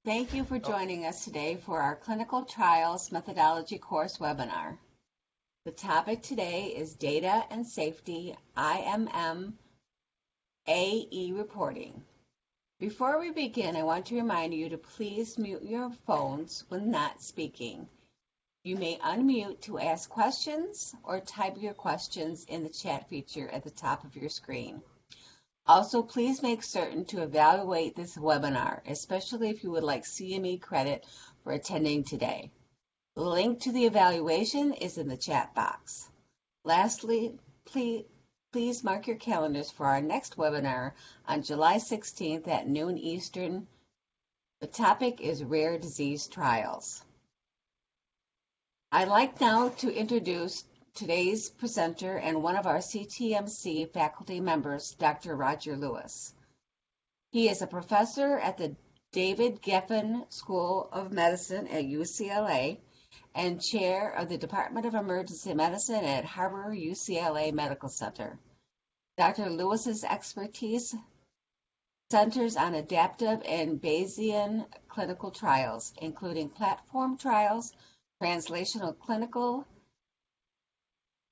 Thank you for joining us today for our Clinical Trials Methodology course webinar. The topic today is Data and Safety IMM AE reporting. Before we begin, I want to remind you to please mute your phones when not speaking. You may unmute to ask questions or type your questions in the chat feature at the top of your screen. Also, please make certain to evaluate this webinar, especially if you would like CME credit for attending today. The link to the evaluation is in the chat box. Lastly, please mark your calendars for our next webinar on July 16th at noon Eastern. The topic is Rare Disease Trials. I'd like now to introduce today's presenter and one of our CTMC faculty members, Dr. Roger Lewis. He is a professor at the David Geffen School of Medicine at UCLA and chair of the Department of Emergency Medicine at Harbor-UCLA Medical Center. Dr. Lewis's expertise centers on adaptive and Bayesian clinical trials, including platform trials, translational clinical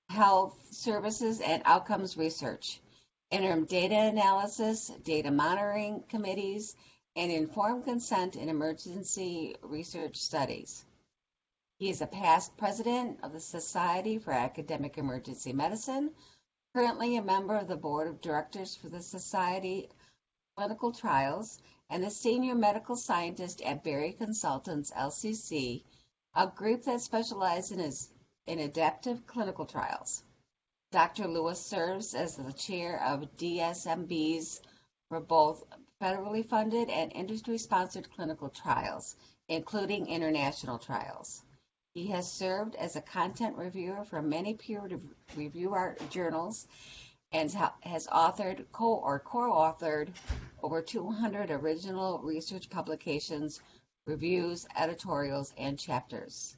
health services and outcomes research, interim data analysis, data monitoring committees, and informed consent in emergency research studies. He is a past president of the Society for Academic Emergency Medicine, currently a member of the board of directors for the Society of Clinical Trials, and the senior medical scientist at Berry Consultants, LCC, a group that specializes in adaptive clinical trials. Dr. Lewis serves as the chair of DSMBs for both federally funded and industry-sponsored clinical trials, including international trials. He has served as a content reviewer for many peer-reviewed journals and has authored or co-authored over 200 original research publications, reviews, editorials, and chapters.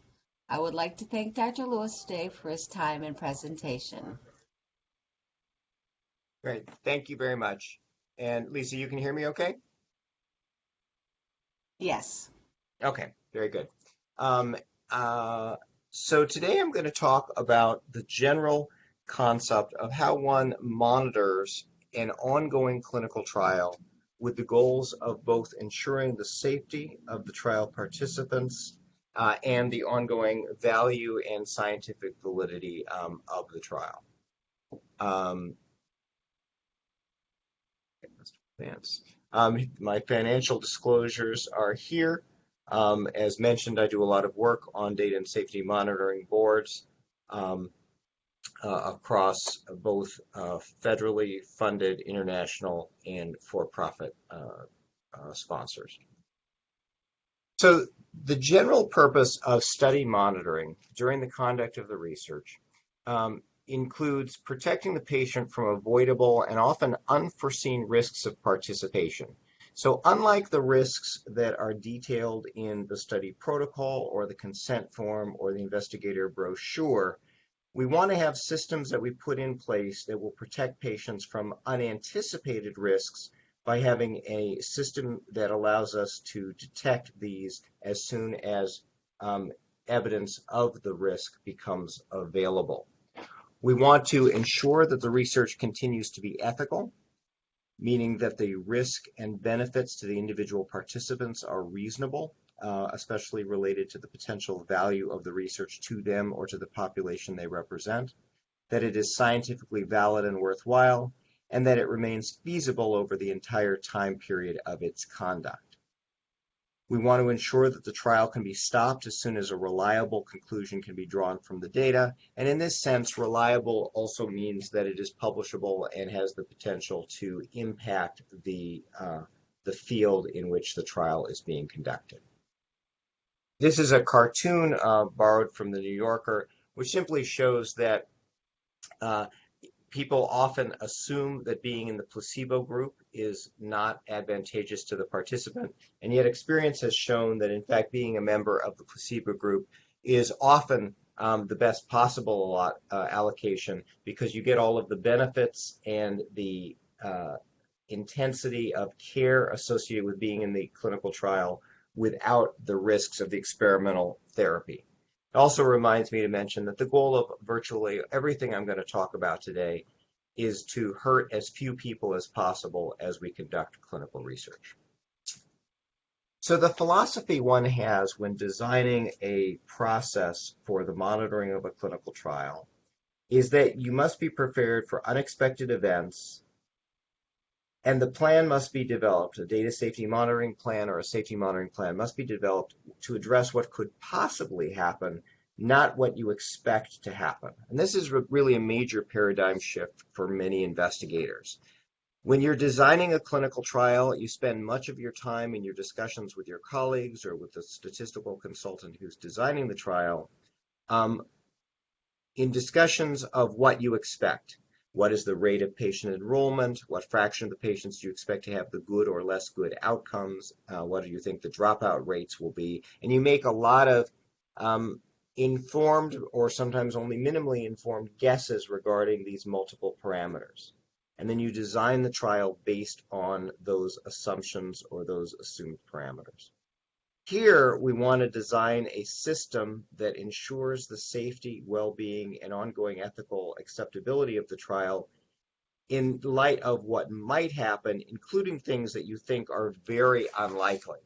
I would like to thank Dr. Lewis today for his time and presentation. Great, thank you very much. And Lisa, you can hear me okay? Yes. Okay, very good. So today I'm going to talk about the general concept of how one monitors an ongoing clinical trial with the goals of both ensuring the safety of the trial participants and the ongoing value and scientific validity of the trial. My financial disclosures are here. As mentioned, I do a lot of work on data and safety monitoring boards across both federally funded, international, and for-profit sponsors. So the general purpose of study monitoring during the conduct of the research includes protecting the patient from avoidable and often unforeseen risks of participation. So unlike the risks that are detailed in the study protocol or the consent form or the investigator brochure, we want to have systems that we put in place that will protect patients from unanticipated risks by having a system that allows us to detect these as soon as evidence of the risk becomes available. We want to ensure that the research continues to be ethical, meaning that the risk and benefits to the individual participants are reasonable, especially related to the potential value of the research to them or to the population they represent, that it is scientifically valid and worthwhile, and that it remains feasible over the entire time period of its conduct. We want to ensure that the trial can be stopped as soon as a reliable conclusion can be drawn from the data. And in this sense, reliable also means that it is publishable and has the potential to impact the field in which the trial is being conducted. This is a cartoon borrowed from the New Yorker, which simply shows that people often assume that being in the placebo group is not advantageous to the participant, and yet experience has shown that in fact being a member of the placebo group is often the best possible allocation, because you get all of the benefits and the intensity of care associated with being in the clinical trial without the risks of the experimental therapy. It also reminds me to mention that the goal of virtually everything I'm going to talk about today is to hurt as few people as possible as we conduct clinical research. So the philosophy one has when designing a process for the monitoring of a clinical trial is that you must be prepared for unexpected events, and the plan must be developed. A data safety monitoring plan or a safety monitoring plan must be developed to address what could possibly happen, not what you expect to happen. And this is really a major paradigm shift for many investigators. When you're designing a clinical trial, you spend much of your time in your discussions with your colleagues or with the statistical consultant who's designing the trial in discussions of what you expect. What is the rate of patient enrollment? What fraction of the patients do you expect to have the good or less good outcomes? What do you think the dropout rates will be? And you make a lot of informed or sometimes only minimally informed guesses regarding these multiple parameters. And then you design the trial based on those assumptions or those assumed parameters. Here, we want to design a system that ensures the safety, well-being, and ongoing ethical acceptability of the trial in light of what might happen, including things that you think are very unlikely.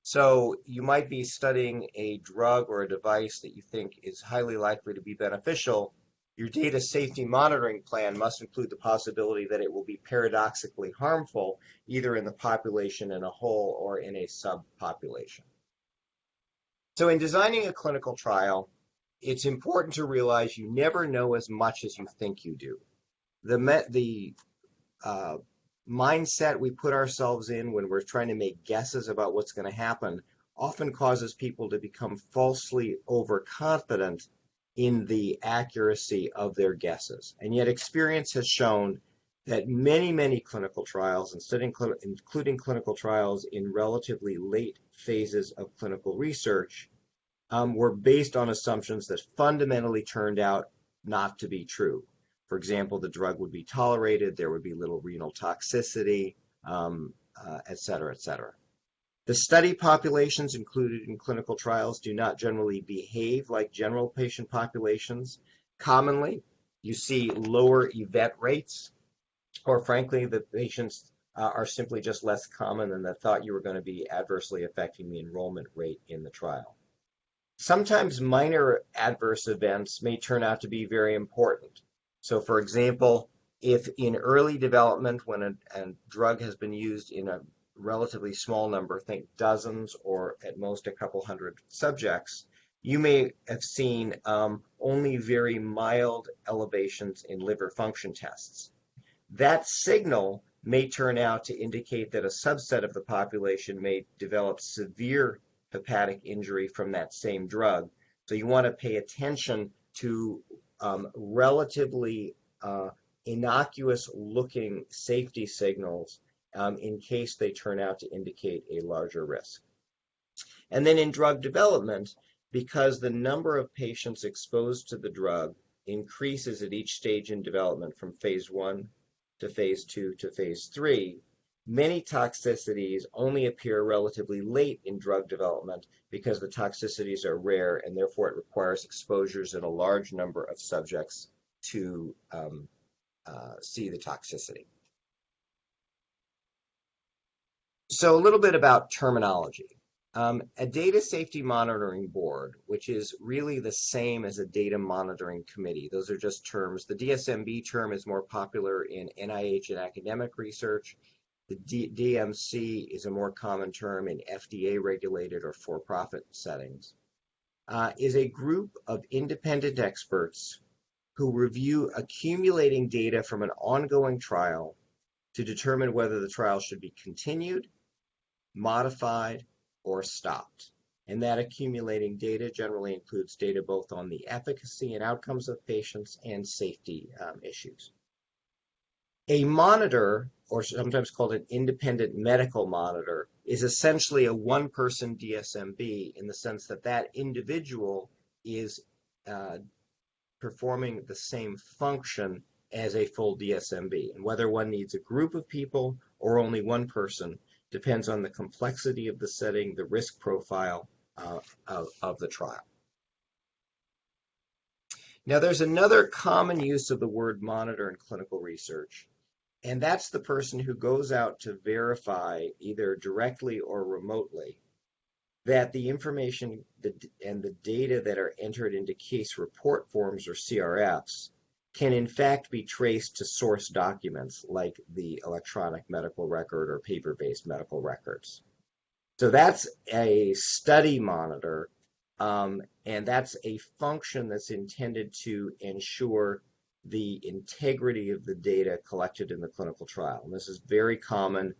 So you might be studying a drug or a device that you think is highly likely to be beneficial. Your data safety monitoring plan must include the possibility that it will be paradoxically harmful, either in the population in a whole or in a subpopulation. So in designing a clinical trial, it's important to realize you never know as much as you think you do. The mindset we put ourselves in when we're trying to make guesses about what's going to happen often causes people to become falsely overconfident in the accuracy of their guesses. And yet experience has shown that many clinical trials, including clinical trials in relatively late phases of clinical research, were based on assumptions that fundamentally turned out not to be true. For example, the drug would be tolerated, there would be little renal toxicity, et cetera, et cetera. The study populations included in clinical trials do not generally behave like general patient populations. Commonly, you see lower event rates, or frankly, the patients are simply just less common than the thought you were going to be adversely affecting the enrollment rate in the trial. Sometimes minor adverse events may turn out to be very important. So for example, if in early development when a drug has been used in a relatively small number, think dozens or at most a couple hundred subjects, you may have seen only very mild elevations in liver function tests. That signal may turn out to indicate that a subset of the population may develop severe hepatic injury from that same drug. So you want to pay attention to relatively innocuous looking safety signals in case they turn out to indicate a larger risk. And then in drug development, because the number of patients exposed to the drug increases at each stage in development from phase 1 to phase 2 to phase 3, many toxicities only appear relatively late in drug development because the toxicities are rare and therefore it requires exposures in a large number of subjects to see the toxicity. So a little bit about terminology. A data safety monitoring board, which is really the same as a data monitoring committee. Those are just terms. The DSMB term is more popular in NIH and academic research. The DMC is a more common term in FDA regulated or for-profit settings. Is a group of independent experts who review accumulating data from an ongoing trial to determine whether the trial should be continued, modified, or stopped. And that accumulating data generally includes data both on the efficacy and outcomes of patients and safety issues. A monitor, or sometimes called an independent medical monitor, is essentially a one-person DSMB in the sense that that individual is performing the same function as a full DSMB. And whether one needs a group of people or only one person depends on the complexity of the setting, the risk profile of the trial. Now, there's another common use of the word monitor in clinical research, and that's the person who goes out to verify, either directly or remotely, that the information and the data that are entered into case report forms, or CRFs, can in fact be traced to source documents like the electronic medical record or paper-based medical records. So that's a study monitor, and that's a function that's intended to ensure the integrity of the data collected in the clinical trial. And this is very common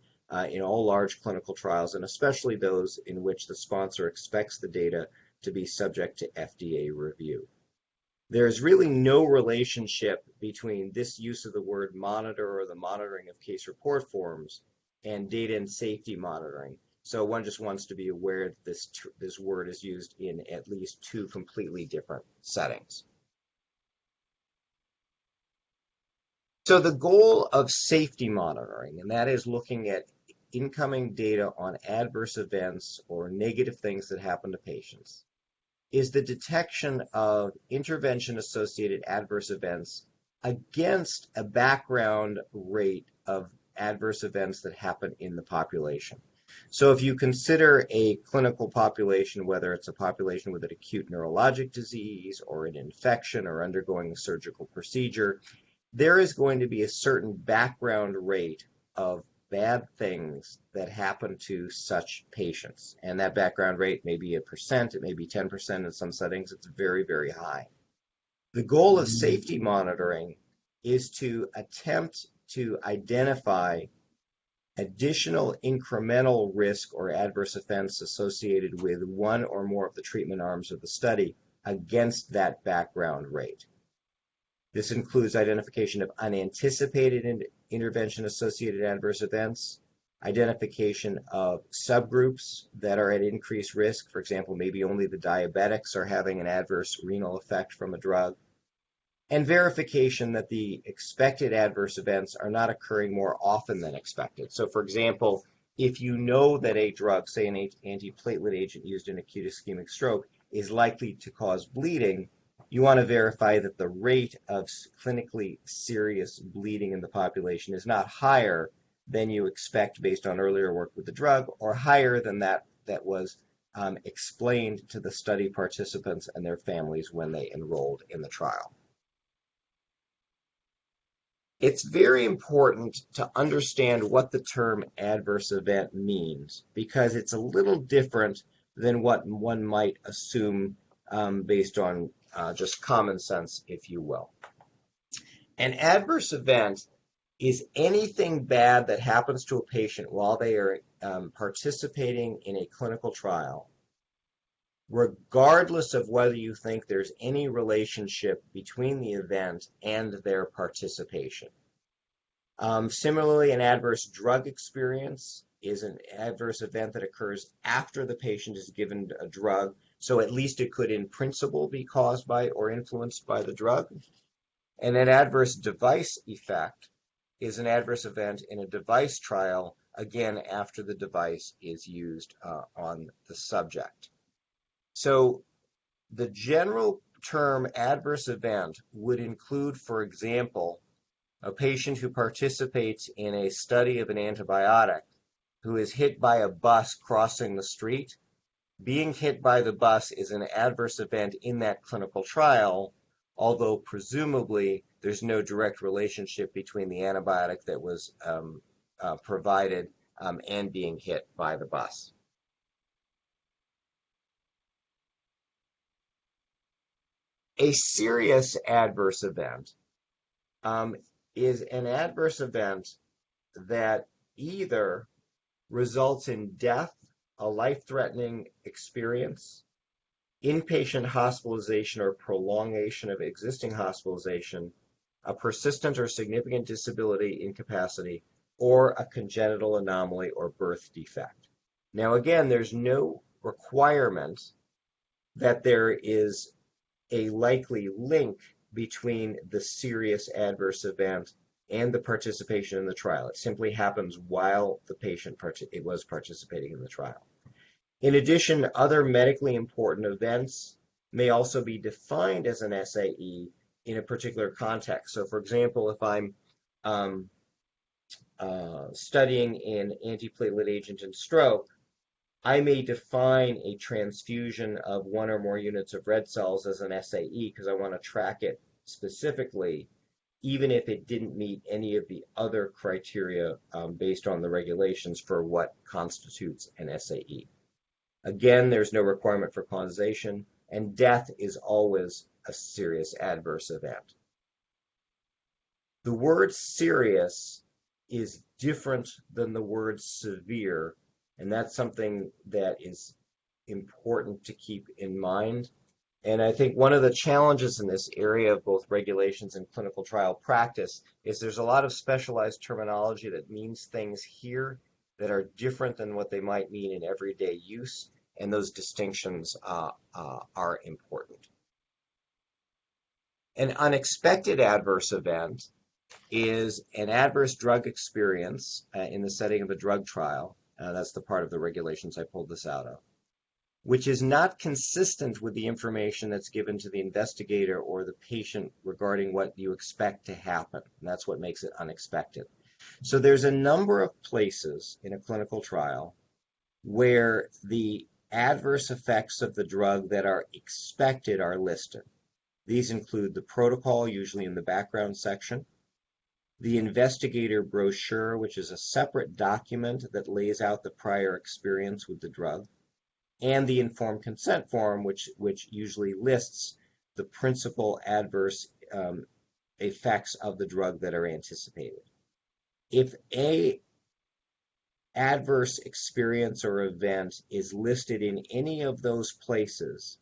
in all large clinical trials, and especially those in which the sponsor expects the data to be subject to FDA review. There's really no relationship between this use of the word monitor or the monitoring of case report forms and data and safety monitoring. So one just wants to be aware that this word is used in at least two completely different settings. So the goal of safety monitoring, and that is looking at incoming data on adverse events or negative things that happen to patients, is the detection of intervention-associated adverse events against a background rate of adverse events that happen in the population. So if you consider a clinical population, whether it's a population with an acute neurologic disease or an infection or undergoing a surgical procedure, there is going to be a certain background rate of bad things that happen to such patients. And that background rate may be 1%, it may be 10%. In some settings, it's very, very high. The goal of safety monitoring is to attempt to identify additional incremental risk or adverse events associated with one or more of the treatment arms of the study against that background rate. This includes identification of unanticipated intervention-associated adverse events, identification of subgroups that are at increased risk. For example, maybe only the diabetics are having an adverse renal effect from a drug, and verification that the expected adverse events are not occurring more often than expected. So, for example, if you know that a drug, say an antiplatelet agent used in acute ischemic stroke, is likely to cause bleeding, you want to verify that the rate of clinically serious bleeding in the population is not higher than you expect based on earlier work with the drug, or higher than that was explained to the study participants and their families when they enrolled in the trial. It's very important to understand what the term adverse event means, because it's a little different than what one might assume based on just common sense, if you will. An adverse event is anything bad that happens to a patient while they are participating in a clinical trial, regardless of whether you think there's any relationship between the event and their participation. Similarly, an adverse drug experience is an adverse event that occurs after the patient is given a drug, so at least it could in principle be caused by or influenced by the drug. And an adverse device effect is an adverse event in a device trial, again, after the device is used on the subject. So the general term adverse event would include, for example, a patient who participates in a study of an antibiotic who is hit by a bus crossing the street. Being hit by the bus is an adverse event in that clinical trial, although presumably there's no direct relationship between the antibiotic that was provided and being hit by the bus. A serious adverse event is an adverse event that either results in death, a life-threatening experience, inpatient hospitalization or prolongation of existing hospitalization, a persistent or significant disability, incapacity, or a congenital anomaly or birth defect. Now, again, there's no requirement that there is a likely link between the serious adverse event and the participation in the trial. It simply happens while the patient was participating in the trial. In addition, other medically important events may also be defined as an SAE in a particular context. So for example, if I'm studying an antiplatelet agent in stroke, I may define a transfusion of 1 or more units of red cells as an SAE because I want to track it specifically, even if it didn't meet any of the other criteria based on the regulations for what constitutes an SAE. Again, there's no requirement for causation, and death is always a serious adverse event. The word serious is different than the word severe, and that's something that is important to keep in mind. And I think one of the challenges in this area of both regulations and clinical trial practice is there's a lot of specialized terminology that means things here that are different than what they might mean in everyday use, and those distinctions are important. An unexpected adverse event is an adverse drug experience in the setting of a drug trial. That's the part of the regulations I pulled this out of, which is not consistent with the information that's given to the investigator or the patient regarding what you expect to happen. And that's what makes it unexpected. So there's a number of places in a clinical trial where the adverse effects of the drug that are expected are listed. These include the protocol, usually in the background section, the investigator brochure, which is a separate document that lays out the prior experience with the drug, and the informed consent form, which usually lists the principal adverse effects of the drug that are anticipated. If a adverse experience or event is listed in any of those places,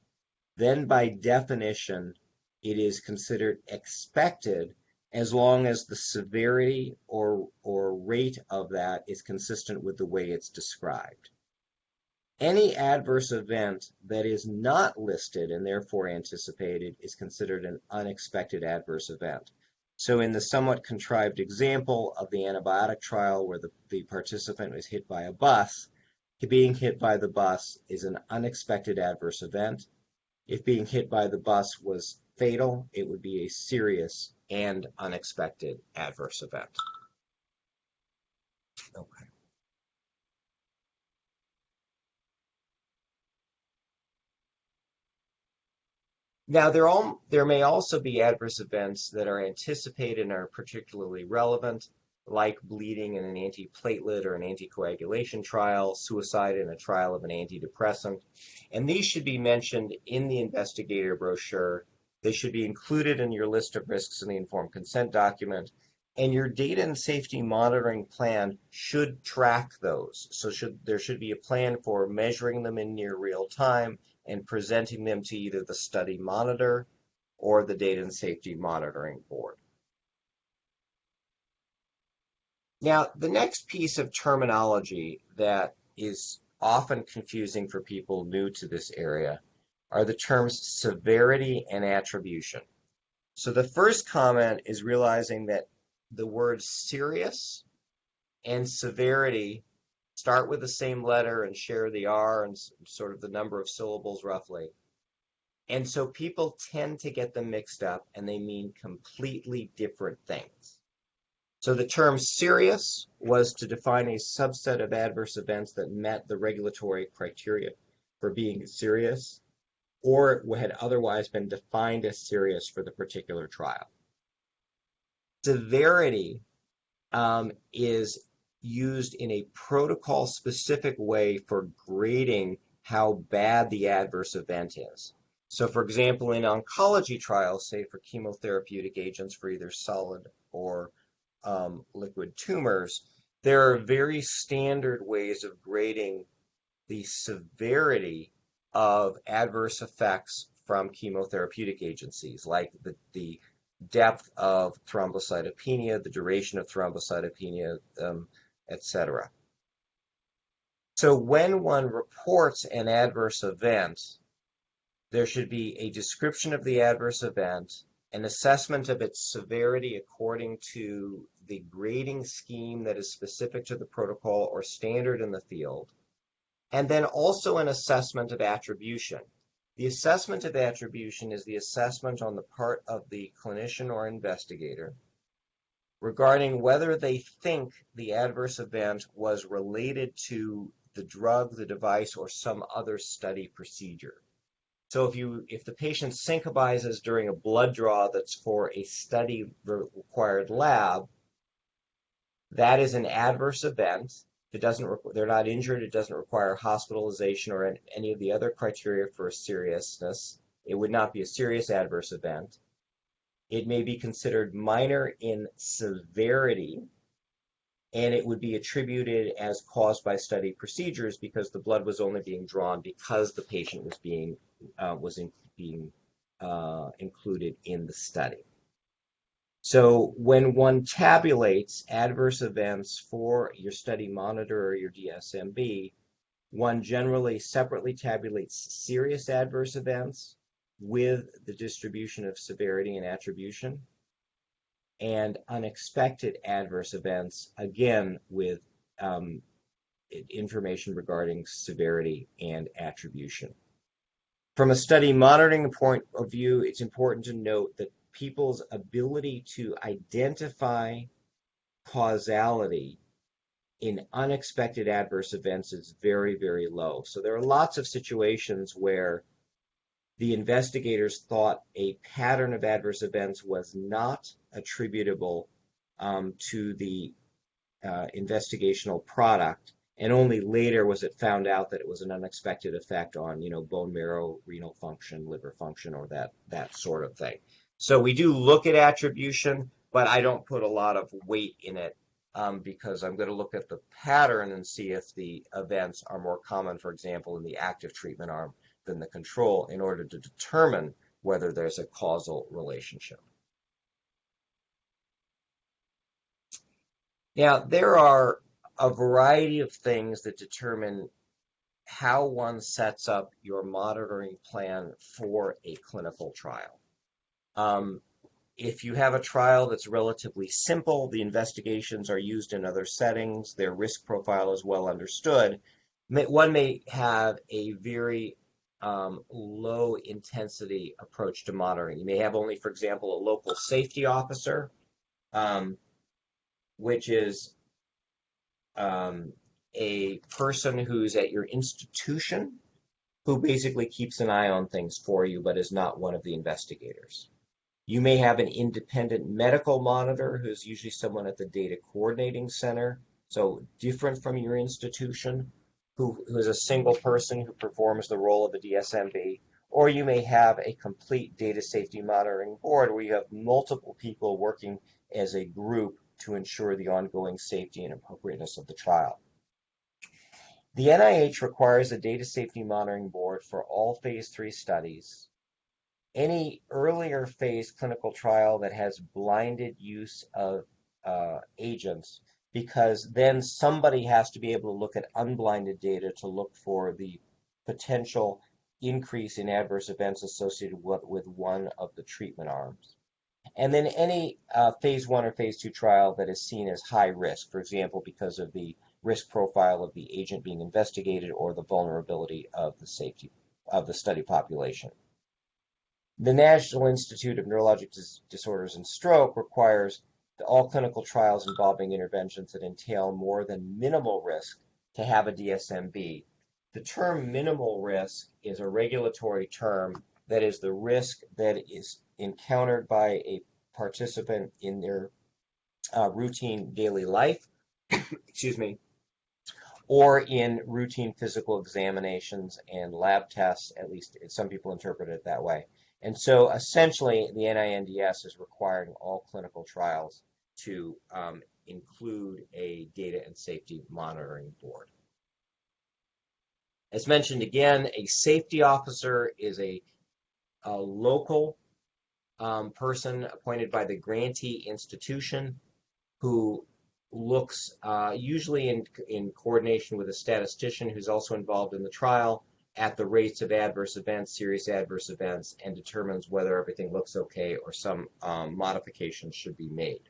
then by definition, it is considered expected as long as the severity or rate of that is consistent with the way it's described. Any adverse event that is not listed and therefore anticipated is considered an unexpected adverse event. So in the somewhat contrived example of the antibiotic trial where the participant was hit by a bus, being hit by the bus is an unexpected adverse event. If being hit by the bus was fatal, it would be a serious and unexpected adverse event. Okay. Now, there may also be adverse events that are anticipated and are particularly relevant, like bleeding in an antiplatelet or an anticoagulation trial, suicide in a trial of an antidepressant. And these should be mentioned in the investigator brochure. They should be included in your list of risks in the informed consent document. And your data and safety monitoring plan should track those. So there should be a plan for measuring them in near real time and presenting them to either the study monitor or the data and safety monitoring board. Now, the next piece of terminology that is often confusing for people new to this area are the terms severity and attribution. So the first comment is realizing that the words serious and severity start with the same letter and share the R and sort of the number of syllables roughly. And so people tend to get them mixed up and they mean completely different things. So the term serious was to define a subset of adverse events that met the regulatory criteria for being serious or had otherwise been defined as serious for the particular trial. Severity is used in a protocol-specific way for grading how bad the adverse event is. So for example, in oncology trials, say for chemotherapeutic agents for either solid or liquid tumors, there are very standard ways of grading the severity of adverse effects from chemotherapeutic agencies, like the depth of thrombocytopenia, the duration of thrombocytopenia, etc. So when one reports an adverse event, there should be a description of the adverse event an assessment of its severity according to the grading scheme that is specific to the protocol or standard in the field, and then also an assessment of attribution. The assessment of attribution is the assessment on the part of the clinician or investigator regarding whether they think the adverse event was related to the drug, the device, or some other study procedure. So if the patient syncopizes during a blood draw that's for a study required lab, that is an adverse event. If they're not injured, it doesn't require hospitalization or any of the other criteria for seriousness. It would not be a serious adverse event. It may be considered minor in severity, and it would be attributed as caused by study procedures because the blood was only being drawn because the patient was being included in the study. So when one tabulates adverse events for your study monitor or your DSMB, one generally separately tabulates serious adverse events with the distribution of severity and attribution, and unexpected adverse events, again, with information regarding severity and attribution. From a study monitoring point of view, it's important to note that people's ability to identify causality in unexpected adverse events is very, very low. So there are lots of situations where the investigators thought a pattern of adverse events was not attributable to the investigational product, and only later was it found out that it was an unexpected effect on, bone marrow, renal function, liver function, or that sort of thing. So we do look at attribution, but I don't put a lot of weight in it because I'm going to look at the pattern and see if the events are more common, for example, in the active treatment arm than the control in order to determine whether there's a causal relationship. Now, there are a variety of things that determine how one sets up your monitoring plan for a clinical trial. If you have a trial that's relatively simple, the investigations are used in other settings, their risk profile is well understood, one may have a very low intensity approach to monitoring. You may have only, for example, a local safety officer, which is a person who's at your institution who basically keeps an eye on things for you but is not one of the investigators. You may have an independent medical monitor who's usually someone at the data coordinating center, so different from your institution, who is a single person who performs the role of a DSMB. Or you may have a complete data safety monitoring board where you have multiple people working as a group to ensure the ongoing safety and appropriateness of the trial. The NIH requires a data safety monitoring board for all phase 3 studies. Any earlier phase clinical trial that has blinded use of agents, because then somebody has to be able to look at unblinded data to look for the potential increase in adverse events associated with one of the treatment arms. And then any phase 1 or phase 2 trial that is seen as high risk, for example, because of the risk profile of the agent being investigated or the vulnerability of the safety of the study population. The National Institute of Neurologic Disorders and Stroke requires that all clinical trials involving interventions that entail more than minimal risk to have a DSMB. The term minimal risk is a regulatory term that is the risk that is encountered by a participant in their routine daily life, excuse me, or in routine physical examinations and lab tests. At least some people interpret it that way. And so essentially the NINDS is requiring all clinical trials to include a data and safety monitoring board. As mentioned again, a safety officer is a local person appointed by the grantee institution who looks usually in coordination with a statistician who's also involved in the trial, at the rates of adverse events, serious adverse events, and determines whether everything looks okay or some modifications should be made.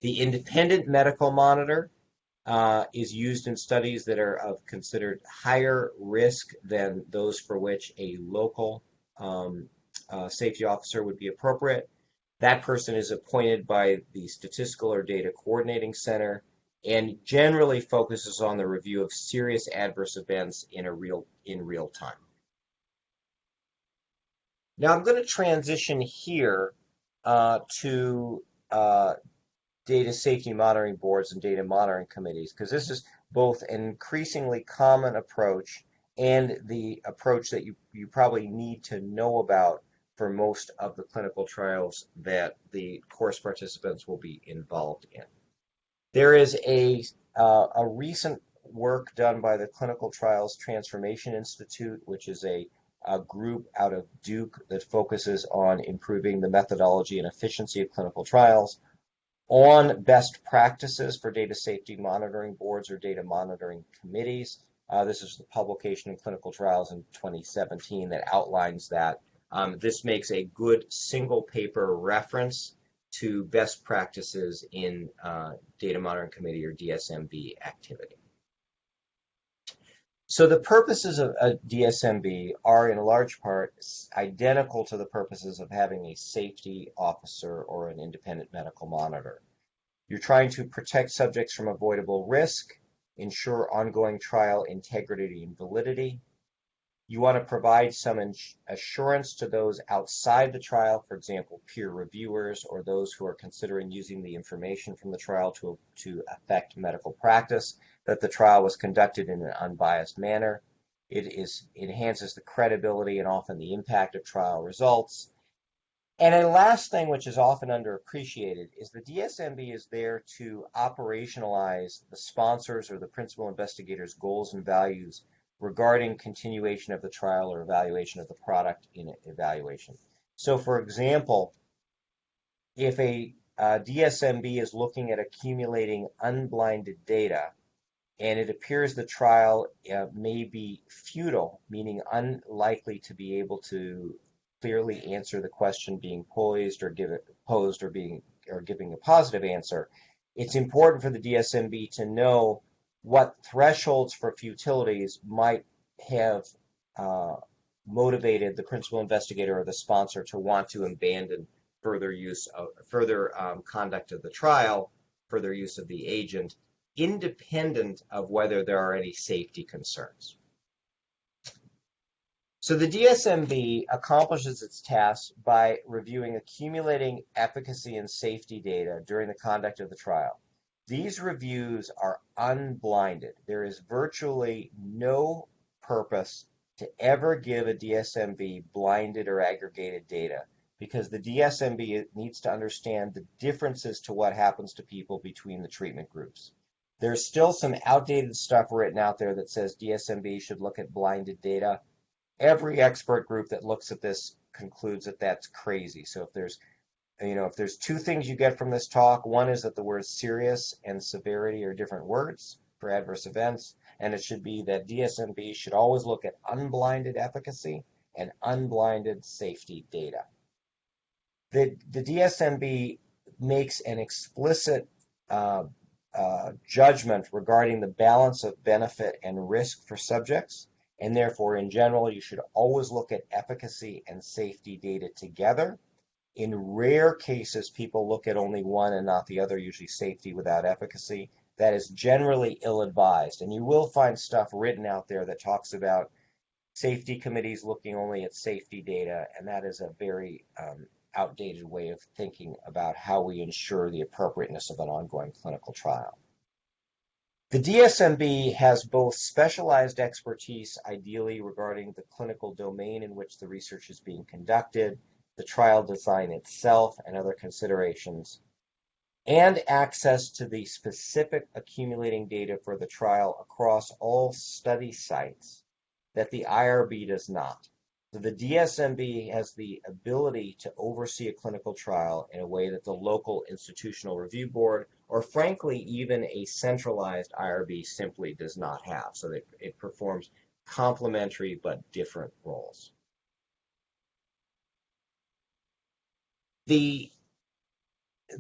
The independent medical monitor is used in studies that are of considered higher risk than those for which a local safety officer would be appropriate. That person is appointed by the Statistical or Data Coordinating Center and generally focuses on the review of serious adverse events in real time. Now I'm going to transition here to data safety monitoring boards and data monitoring committees, because this is both an increasingly common approach and the approach that you probably need to know about for most of the clinical trials that the course participants will be involved in. There is a recent work done by the Clinical Trials Transformation Institute, which is a group out of Duke that focuses on improving the methodology and efficiency of clinical trials, on best practices for data safety monitoring boards or data monitoring committees. This is the publication in Clinical Trials in 2017 that outlines that. This makes a good single paper reference to best practices in data monitoring committee or DSMB activity. So the purposes of a DSMB are in large part identical to the purposes of having a safety officer or an independent medical monitor. You're trying to protect subjects from avoidable risk, ensure ongoing trial integrity and validity. You want to provide some assurance to those outside the trial, for example, peer reviewers or those who are considering using the information from the trial to affect medical practice, that the trial was conducted in an unbiased manner. It enhances the credibility and often the impact of trial results. And a last thing, which is often underappreciated, is the DSMB is there to operationalize the sponsors or the principal investigator's goals and values regarding continuation of the trial or evaluation of the product in evaluation. So, for example, if a DSMB is looking at accumulating unblinded data, and it appears the trial may be futile, meaning unlikely to be able to clearly answer the question being posed or giving a positive answer, it's important for the DSMB to know what thresholds for futilities might have motivated the principal investigator or the sponsor to want to abandon further conduct of the trial, further use of the agent, independent of whether there are any safety concerns. So the DSMB accomplishes its task by reviewing accumulating efficacy and safety data during the conduct of the trial. These reviews are unblinded. There is virtually no purpose to ever give a DSMB blinded or aggregated data, because the DSMB needs to understand the differences to what happens to people between the treatment groups. There's still some outdated stuff written out there that says DSMB should look at blinded data. Every expert group that looks at this concludes that that's crazy. So if there's two things you get from this talk, one is that the words serious and severity are different words for adverse events, and it should be that DSMB should always look at unblinded efficacy and unblinded safety data. The DSMB makes an explicit judgment regarding the balance of benefit and risk for subjects, and therefore, in general, you should always look at efficacy and safety data together. In rare cases, people look at only one and not the other, usually safety without efficacy. That is generally ill-advised, and you will find stuff written out there that talks about safety committees looking only at safety data, and that is a very outdated way of thinking about how we ensure the appropriateness of an ongoing clinical trial. The DSMB has both specialized expertise, ideally regarding the clinical domain in which the research is being conducted, the trial design itself, and other considerations, and access to the specific accumulating data for the trial across all study sites that the IRB does not. So the DSMB has the ability to oversee a clinical trial in a way that the local institutional review board, or frankly, even a centralized IRB simply does not have. So that it performs complementary but different roles. The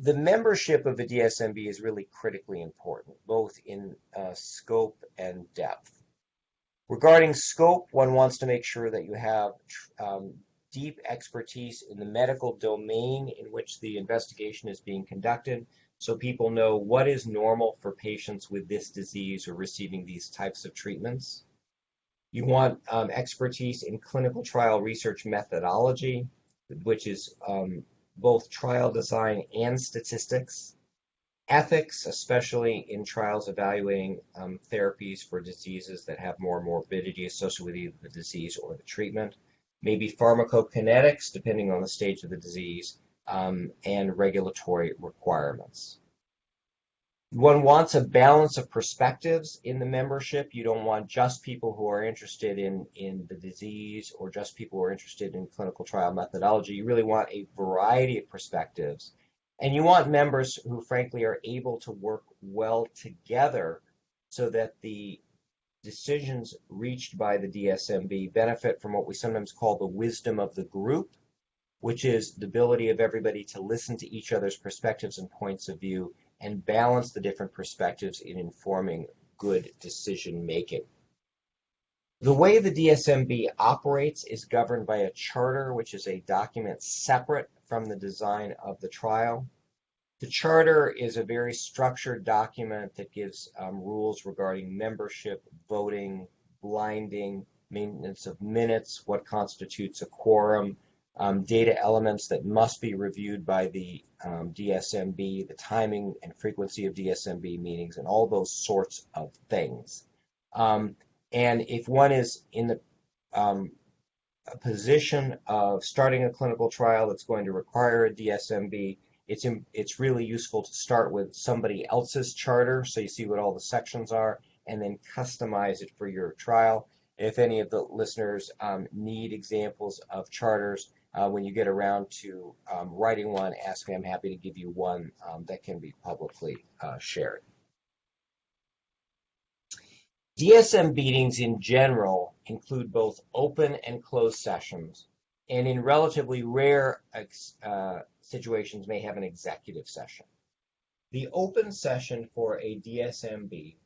membership of a DSMB is really critically important, both in scope and depth. Regarding scope, one wants to make sure that you have deep expertise in the medical domain in which the investigation is being conducted, so people know what is normal for patients with this disease or receiving these types of treatments. You want expertise in clinical trial research methodology, which is both trial design and statistics. Ethics, especially in trials evaluating therapies for diseases that have more morbidity associated with either the disease or the treatment. Maybe pharmacokinetics, depending on the stage of the disease, and regulatory requirements. One wants a balance of perspectives in the membership. You don't want just people who are interested in the disease or just people who are interested in clinical trial methodology. You really want a variety of perspectives. And you want members who, frankly, are able to work well together so that the decisions reached by the DSMB benefit from what we sometimes call the wisdom of the group, which is the ability of everybody to listen to each other's perspectives and points of view and balance the different perspectives in informing good decision making. The way the DSMB operates is governed by a charter, which is a document separate from the design of the trial. The charter is a very structured document that gives rules regarding membership, voting, blinding, maintenance of minutes, what constitutes a quorum, data elements that must be reviewed by the DSMB, the timing and frequency of DSMB meetings, and all those sorts of things. And if one is in the a position of starting a clinical trial that's going to require a DSMB, it's really useful to start with somebody else's charter so you see what all the sections are and then customize it for your trial. If any of the listeners need examples of charters, when you get around to writing one, ask me. I'm happy to give you one that can be publicly shared. DSM meetings in general include both open and closed sessions, and in relatively rare situations may have an executive session. The open session for a DSMB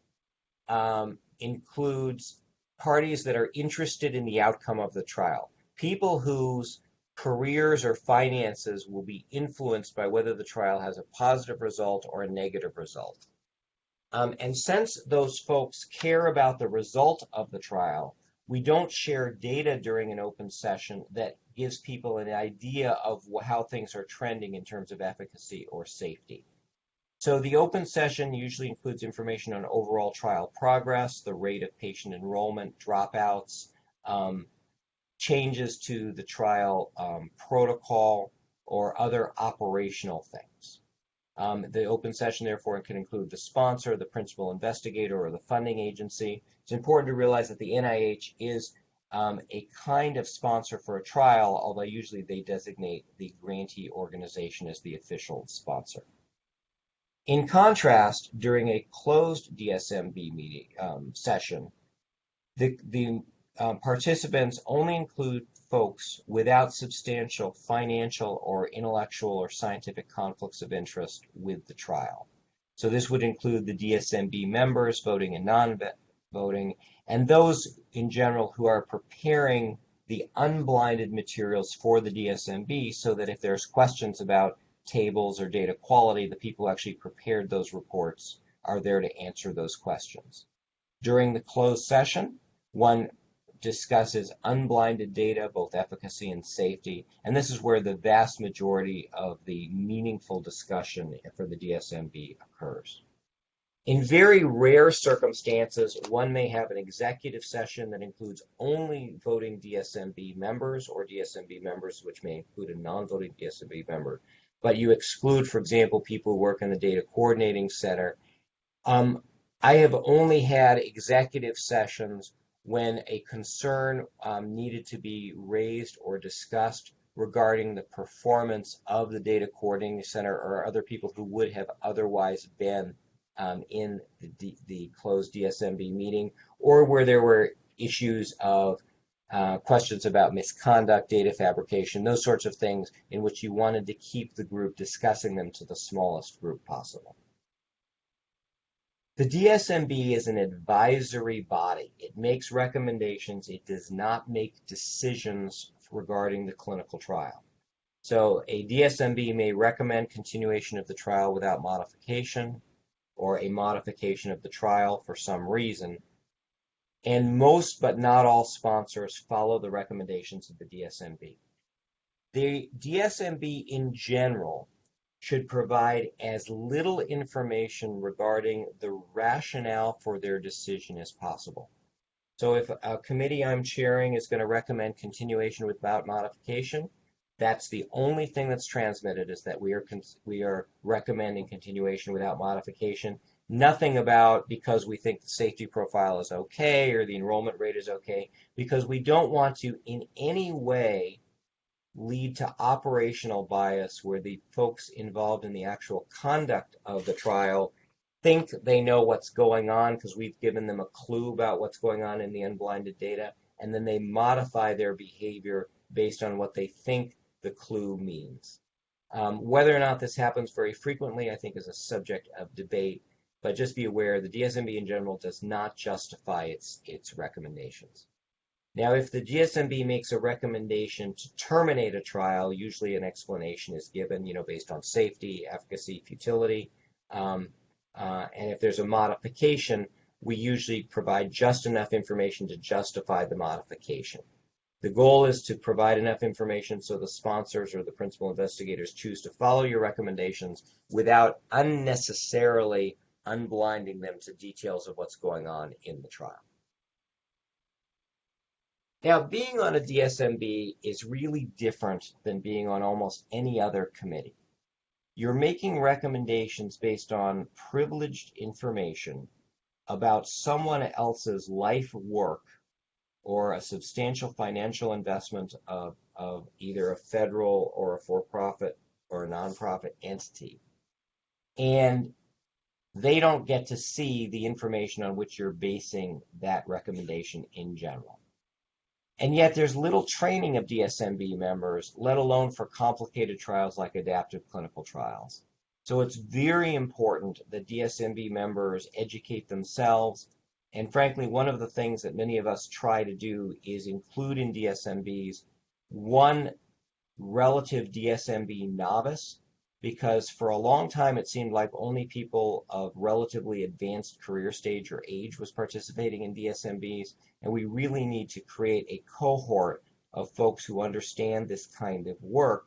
includes parties that are interested in the outcome of the trial, people whose careers or finances will be influenced by whether the trial has a positive result or a negative result. And since those folks care about the result of the trial, we don't share data during an open session that gives people an idea of how things are trending in terms of efficacy or safety. So the open session usually includes information on overall trial progress, the rate of patient enrollment, dropouts, changes to the trial protocol, or other operational things. The open session, therefore, can include the sponsor, the principal investigator, or the funding agency. It's important to realize that the NIH is a kind of sponsor for a trial, although usually they designate the grantee organization as the official sponsor. In contrast, during a closed DSMB meeting session, the participants only include folks without substantial financial or intellectual or scientific conflicts of interest with the trial. So this would include the DSMB members, voting and non-voting, and those in general who are preparing the unblinded materials for the DSMB so that if there's questions about tables or data quality, the people who actually prepared those reports are there to answer those questions. During the closed session, one discusses unblinded data, both efficacy and safety, and this is where the vast majority of the meaningful discussion for the DSMB occurs. In very rare circumstances, one may have an executive session that includes only voting DSMB members or DSMB members, which may include a non-voting DSMB member, but you exclude, for example, people who work in the data coordinating center. I have only had executive sessions when a concern needed to be raised or discussed regarding the performance of the data coordinating center or other people who would have otherwise been in the closed DSMB meeting, or where there were issues of questions about misconduct, data fabrication, those sorts of things in which you wanted to keep the group discussing them to the smallest group possible. The DSMB is an advisory body. It makes recommendations. It does not make decisions regarding the clinical trial. So a DSMB may recommend continuation of the trial without modification or a modification of the trial for some reason. And most but not all sponsors follow the recommendations of the DSMB. The DSMB in general should provide as little information regarding the rationale for their decision as possible. So if a committee I'm chairing is going to recommend continuation without modification, that's the only thing that's transmitted, is that we are recommending continuation without modification. Nothing about because we think the safety profile is okay or the enrollment rate is okay, because we don't want to in any way lead to operational bias where the folks involved in the actual conduct of the trial think they know what's going on because we've given them a clue about what's going on in the unblinded data, and then they modify their behavior based on what they think the clue means. Whether or not this happens very frequently, I think, is a subject of debate, but just be aware the DSMB in general does not justify its recommendations. Now, if the DSMB makes a recommendation to terminate a trial, usually an explanation is given, based on safety, efficacy, futility. And if there's a modification, we usually provide just enough information to justify the modification. The goal is to provide enough information so the sponsors or the principal investigators choose to follow your recommendations without unnecessarily unblinding them to details of what's going on in the trial. Now, being on a DSMB is really different than being on almost any other committee. You're making recommendations based on privileged information about someone else's life work or a substantial financial investment of either a federal or a for-profit or a nonprofit entity. And they don't get to see the information on which you're basing that recommendation in general. And yet there's little training of DSMB members, let alone for complicated trials like adaptive clinical trials. So it's very important that DSMB members educate themselves. And frankly, one of the things that many of us try to do is include in DSMBs one relative DSMB novice, because for a long time it seemed like only people of relatively advanced career stage or age was participating in DSMBs, and we really need to create a cohort of folks who understand this kind of work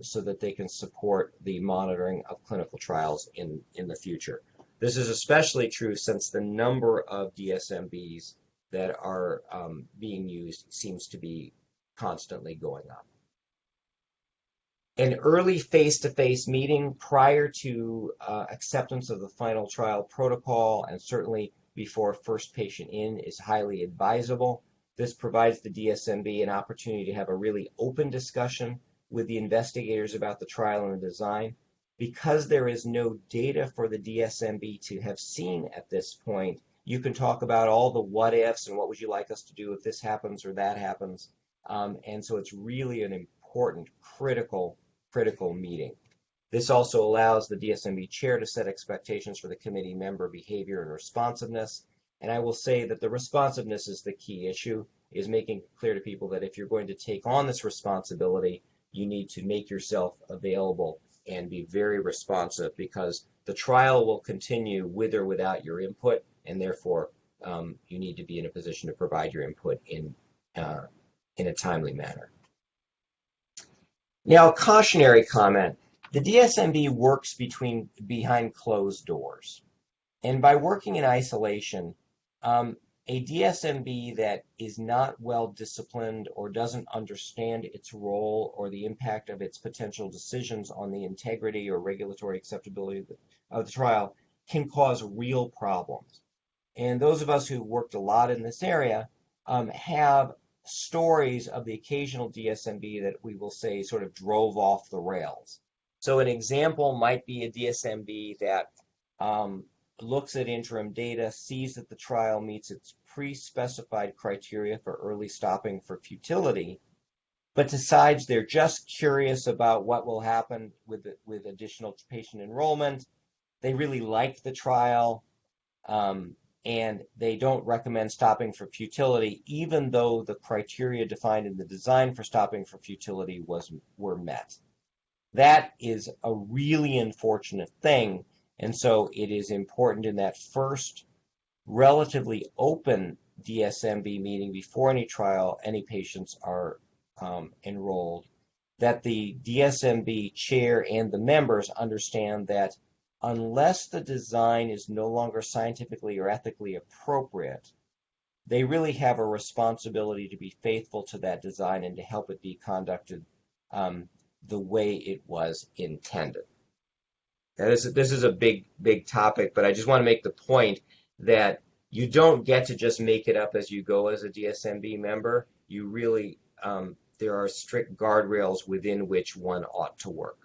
so that they can support the monitoring of clinical trials in the future. This is especially true since the number of DSMBs that are being used seems to be constantly going up. An early face-to-face meeting prior to acceptance of the final trial protocol, and certainly before first patient in, is highly advisable. This provides the DSMB an opportunity to have a really open discussion with the investigators about the trial and the design. Because there is no data for the DSMB to have seen at this point, you can talk about all the what ifs and what would you like us to do if this happens or that happens. And so it's really an important, critical meeting. This also allows the DSMB chair to set expectations for the committee member behavior and responsiveness. And I will say that the responsiveness is the key issue, is making it clear to people that if you're going to take on this responsibility, you need to make yourself available and be very responsive, because the trial will continue with or without your input, and therefore you need to be in a position to provide your input in a timely manner. Now, a cautionary comment. The DSMB works behind closed doors. And by working in isolation, a DSMB that is not well disciplined or doesn't understand its role or the impact of its potential decisions on the integrity or regulatory acceptability of the trial can cause real problems. And those of us who worked a lot in this area have stories of the occasional DSMB that we will say sort of drove off the rails. So an example might be a DSMB that looks at interim data, sees that the trial meets its pre-specified criteria for early stopping for futility, but decides they're just curious about what will happen with additional patient enrollment. They really like the trial, and they don't recommend stopping for futility, even though the criteria defined in the design for stopping for futility were met. That is a really unfortunate thing, and so it is important in that first relatively open DSMB meeting before any trial, any patients are enrolled, that the DSMB chair and the members understand that unless the design is no longer scientifically or ethically appropriate, they really have a responsibility to be faithful to that design and to help it be conducted the way it was intended. Now, this is a big topic, but I just want to make the point that you don't get to just make it up as you go as a DSMB member. You really, there are strict guardrails within which one ought to work.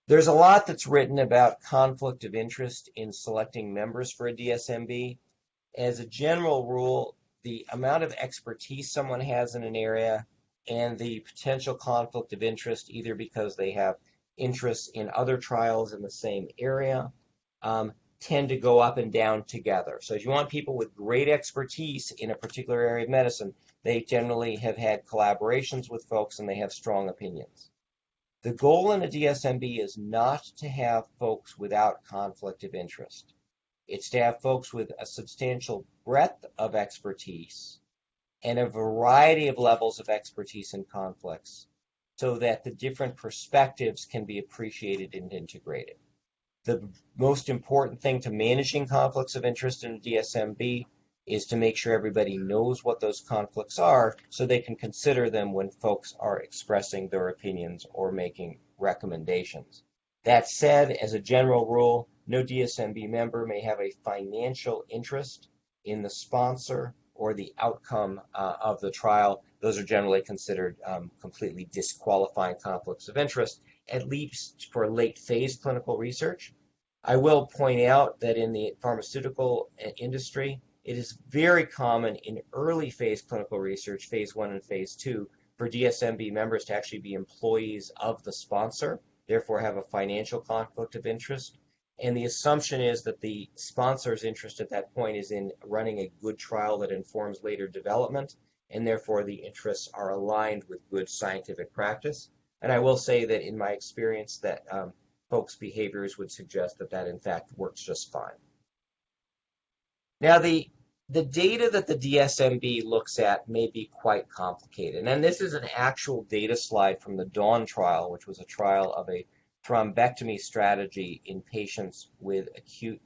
There's a lot that's written about conflict of interest in selecting members for a DSMB. As a general rule, the amount of expertise someone has in an area and the potential conflict of interest, either because they have interests in other trials in the same area, tend to go up and down together. So if you want people with great expertise in a particular area of medicine, they generally have had collaborations with folks and they have strong opinions. The goal in a DSMB is not to have folks without conflict of interest. It's to have folks with a substantial breadth of expertise and a variety of levels of expertise and conflicts so that the different perspectives can be appreciated and integrated. The most important thing to managing conflicts of interest in a DSMB is to make sure everybody knows what those conflicts are so they can consider them when folks are expressing their opinions or making recommendations. That said, as a general rule, no DSMB member may have a financial interest in the sponsor or the outcome of the trial. Those are generally considered completely disqualifying conflicts of interest, at least for late phase clinical research. I will point out that in the pharmaceutical industry, it is very common in early phase clinical research, phase 1 and phase 2, for DSMB members to actually be employees of the sponsor, therefore have a financial conflict of interest. And the assumption is that the sponsor's interest at that point is in running a good trial that informs later development, and therefore the interests are aligned with good scientific practice. And I will say that in my experience that folks' behaviors would suggest that that in fact works just fine. Now the data that the DSMB looks at may be quite complicated, and this is an actual data slide from the DAWN trial, which was a trial of a thrombectomy strategy in patients with acute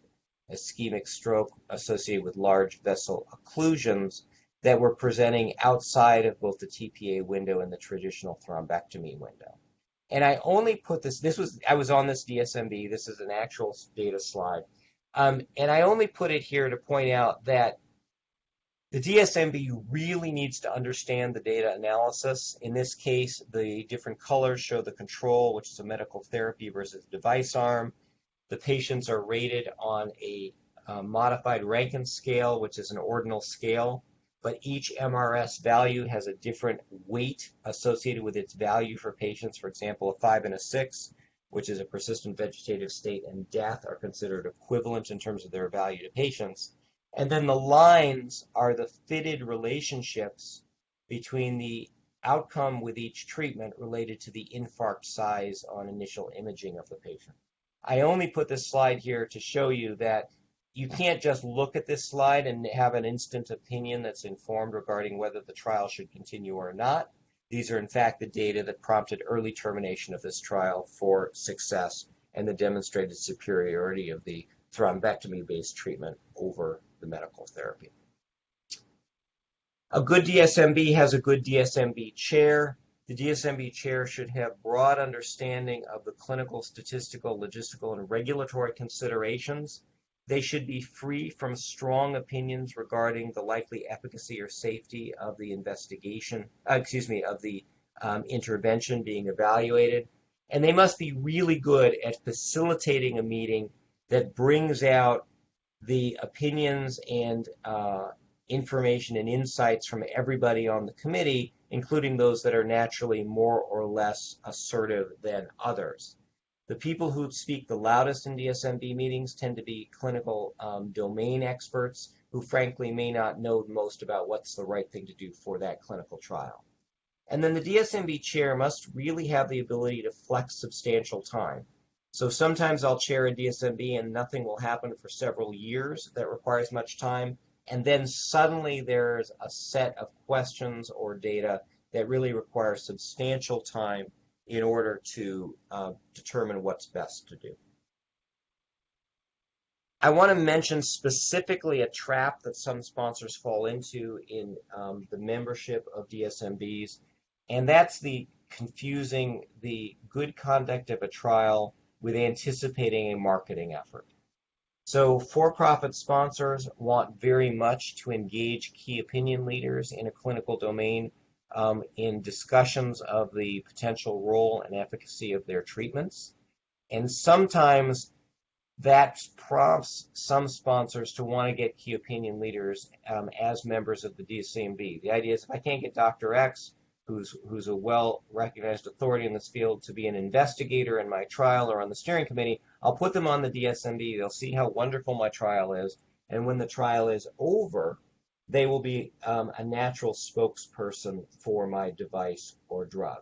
ischemic stroke associated with large vessel occlusions that were presenting outside of both the TPA window and the traditional thrombectomy window. And I only put I was on this DSMB, this is an actual data slide, and I only put it here to point out that the DSMB really needs to understand the data analysis. In this case, the different colors show the control, which is a medical therapy versus device arm. The patients are rated on a modified Rankin scale, which is an ordinal scale, but each MRS value has a different weight associated with its value for patients. For example, a 5 and a 6, which is a persistent vegetative state and death, are considered equivalent in terms of their value to patients. And then the lines are the fitted relationships between the outcome with each treatment related to the infarct size on initial imaging of the patient. I only put this slide here to show you that you can't just look at this slide and have an instant opinion that's informed regarding whether the trial should continue or not. These are in fact the data that prompted early termination of this trial for success and the demonstrated superiority of the thrombectomy-based treatment over the medical therapy. A good DSMB has a good DSMB chair. The DSMB chair should have broad understanding of the clinical, statistical, logistical, and regulatory considerations. They should be free from strong opinions regarding the likely efficacy or safety of the intervention being evaluated. And they must be really good at facilitating a meeting that brings out the opinions and information and insights from everybody on the committee, including those that are naturally more or less assertive than others. The people who speak the loudest in DSMB meetings tend to be clinical domain experts who frankly may not know most about what's the right thing to do for that clinical trial. And then the DSMB chair must really have the ability to flex substantial time. So sometimes I'll chair a DSMB and nothing will happen for several years that requires much time. And then suddenly there's a set of questions or data that really requires substantial time in order to determine what's best to do. I want to mention specifically a trap that some sponsors fall into in the membership of DSMBs, and that's the confusing the good conduct of a trial with anticipating a marketing effort. So for-profit sponsors want very much to engage key opinion leaders in a clinical domain in discussions of the potential role and efficacy of their treatments. And sometimes that prompts some sponsors to want to get key opinion leaders as members of the DSMB. The idea is if I can't get Dr. X, who's a well-recognized authority in this field, to be an investigator in my trial or on the steering committee, I'll put them on the DSMB. They'll see how wonderful my trial is. And when the trial is over, they will be a natural spokesperson for my device or drug.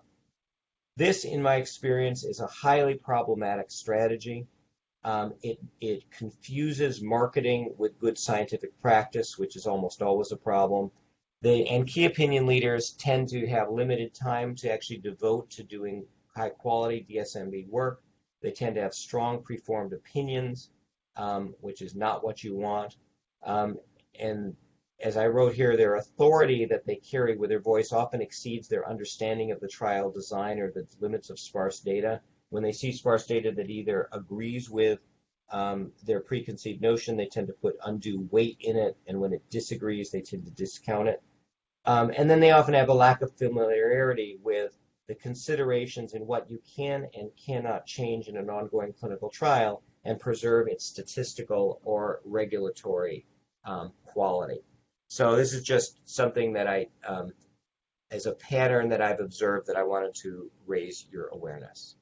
This, in my experience, is a highly problematic strategy. It confuses marketing with good scientific practice, which is almost always a problem. And key opinion leaders tend to have limited time to actually devote to doing high-quality DSMB work. They tend to have strong preformed opinions, which is not what you want. And as I wrote here, their authority that they carry with their voice often exceeds their understanding of the trial design or the limits of sparse data. When they see sparse data that either agrees with their preconceived notion, they tend to put undue weight in it, and when it disagrees, they tend to discount it. And then they often have a lack of familiarity with the considerations in what you can and cannot change in an ongoing clinical trial and preserve its statistical or regulatory quality. So this is just something that as a pattern that I've observed that I wanted to raise your awareness.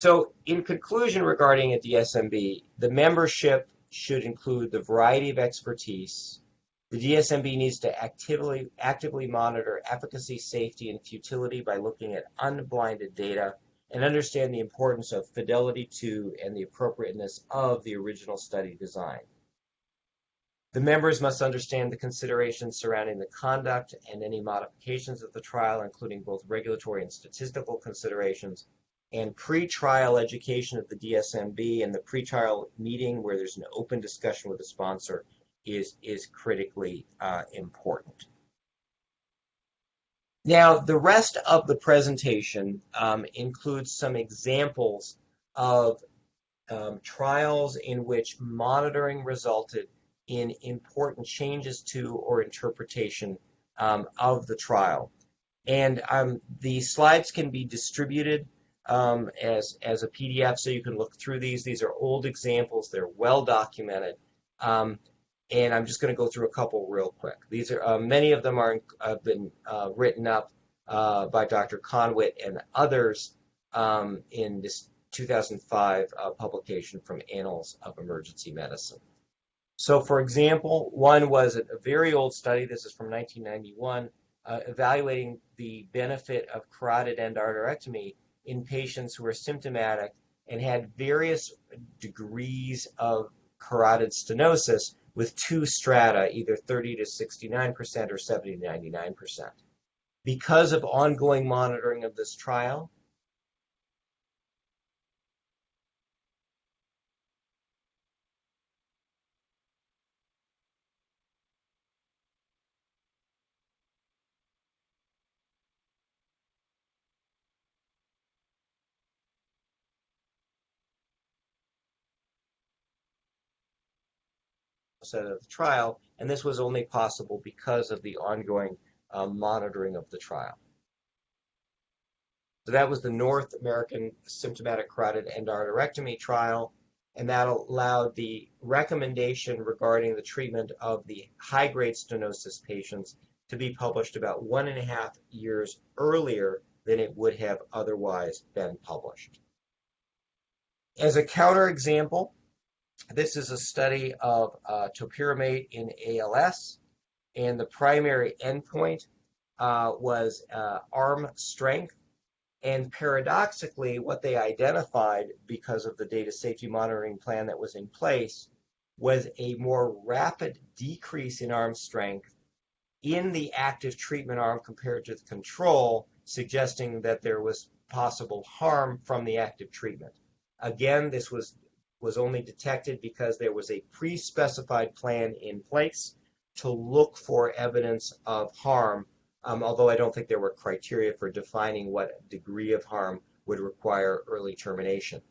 So in conclusion regarding a DSMB, the membership should include the variety of expertise. The DSMB needs to actively monitor efficacy, safety, and futility by looking at unblinded data and understand the importance of fidelity to and the appropriateness of the original study design. The members must understand the considerations surrounding the conduct and any modifications of the trial, including both regulatory and statistical considerations, and pre-trial education of the DSMB and the pre-trial meeting where there's an open discussion with the sponsor is critically important. Now, the rest of the presentation includes some examples of trials in which monitoring resulted in important changes to or interpretation of the trial. And the slides can be distributed as a PDF, so you can look through these. These are old examples. They're well documented. And I'm just going to go through a couple real quick. These are many of them have been written up by Dr. Conwit and others in this 2005 publication from Annals of Emergency Medicine. So, for example, one was a very old study. This is from 1991, evaluating the benefit of carotid endarterectomy in patients who were symptomatic and had various degrees of carotid stenosis with two strata, either 30 to 69% or 70 to 99%. Because of ongoing monitoring of this trial, of the trial, and this was only possible because of the ongoing monitoring of the trial. So that was the North American Symptomatic Carotid Endarterectomy trial, and that allowed the recommendation regarding the treatment of the high-grade stenosis patients to be published about 1.5 years earlier than it would have otherwise been published. As a counterexample, this is a study of topiramate in ALS, and the primary endpoint was arm strength. And paradoxically, what they identified, because of the data safety monitoring plan that was in place, was a more rapid decrease in arm strength in the active treatment arm compared to the control, suggesting that there was possible harm from the active treatment. Again, this was only detected because there was a pre-specified plan in place to look for evidence of harm, although I don't think there were criteria for defining what degree of harm would require early termination.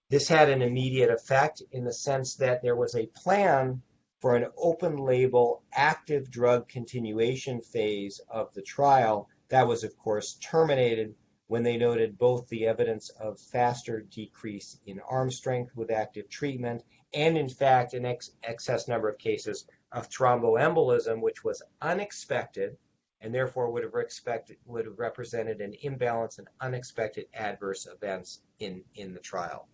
This had an immediate effect in the sense that there was a plan for an open-label active drug continuation phase of the trial. That was, of course, terminated when they noted both the evidence of faster decrease in arm strength with active treatment and, in fact, an excess number of cases of thromboembolism, which was unexpected and therefore would have represented an imbalance and unexpected adverse events in the trial.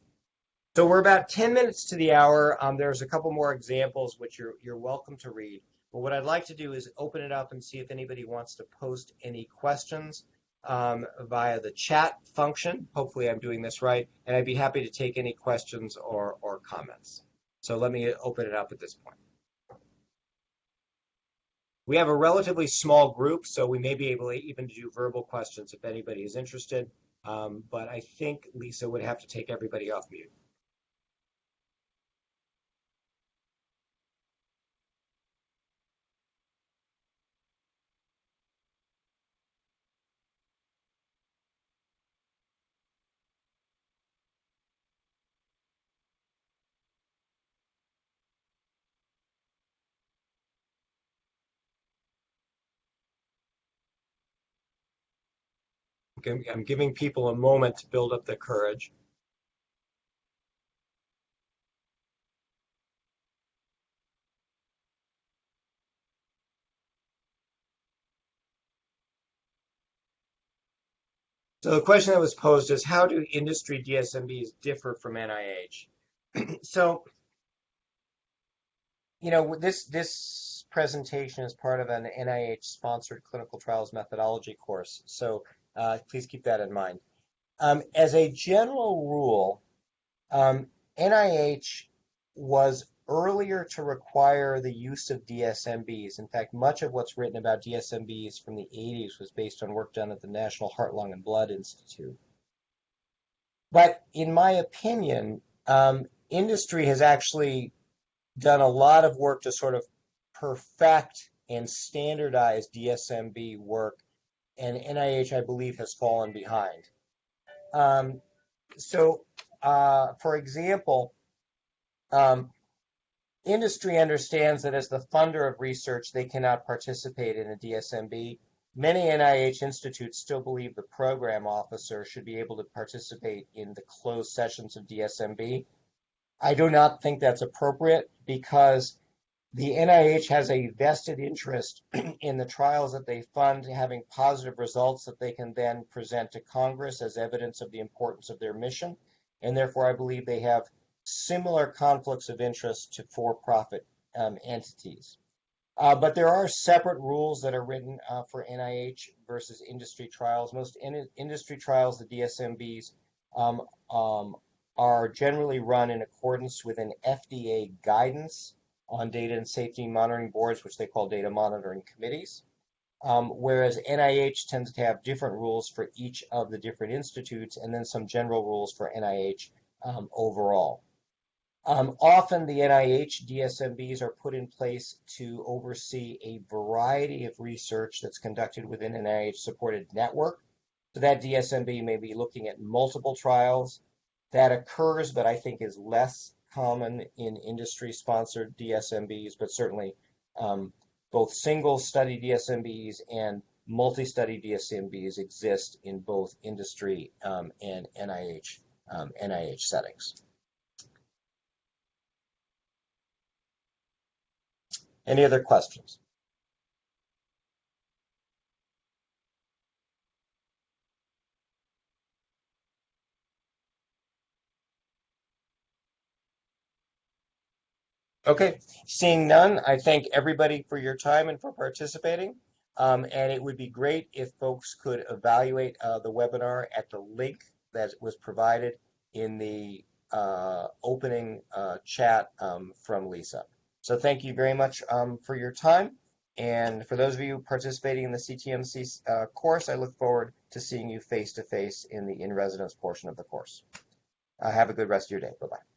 So we're about 10 minutes to the hour. There's a couple more examples which you're welcome to read. But what I'd like to do is open it up and see if anybody wants to post any questions via the chat function. Hopefully I'm doing this right. And I'd be happy to take any questions or comments. So let me open it up at this point. We have a relatively small group, so we may be able to even do verbal questions if anybody is interested. But I think Lisa would have to take everybody off mute. I'm giving people a moment to build up their courage. So the question that was posed is, how do industry DSMBs differ from NIH? So, this presentation is part of an NIH-sponsored clinical trials methodology course. So please keep that in mind. As a general rule, NIH was earlier to require the use of DSMBs. In fact, much of what's written about DSMBs from the 80s was based on work done at the National Heart, Lung, and Blood Institute. But in my opinion, industry has actually done a lot of work to sort of perfect and standardize DSMB work, and NIH, I believe, has fallen behind. For example, industry understands that as the funder of research, they cannot participate in a DSMB. Many NIH institutes still believe the program officer should be able to participate in the closed sessions of DSMB. I do not think that's appropriate because the NIH has a vested interest in the trials that they fund having positive results that they can then present to Congress as evidence of the importance of their mission. And therefore, I believe they have similar conflicts of interest to for-profit entities. But there are separate rules that are written for NIH versus industry trials. Most industry trials, the DSMBs, are generally run in accordance with an FDA guidance on data and safety monitoring boards, which they call data monitoring committees, whereas NIH tends to have different rules for each of the different institutes and then some general rules for NIH overall. Often the NIH DSMBs are put in place to oversee a variety of research that's conducted within an NIH-supported network. So that DSMB may be looking at multiple trials. That occurs, but I think is less common in industry-sponsored DSMBs, but certainly both single study DSMBs and multi-study DSMBs exist in both industry and NIH settings. Any other questions? Okay, seeing none, I thank everybody for your time and for participating. And it would be great if folks could evaluate the webinar at the link that was provided in the opening chat from Lisa. So thank you very much for your time. And for those of you participating in the CTMC course, I look forward to seeing you face-to-face in the in-residence portion of the course. Have a good rest of your day. Bye-bye.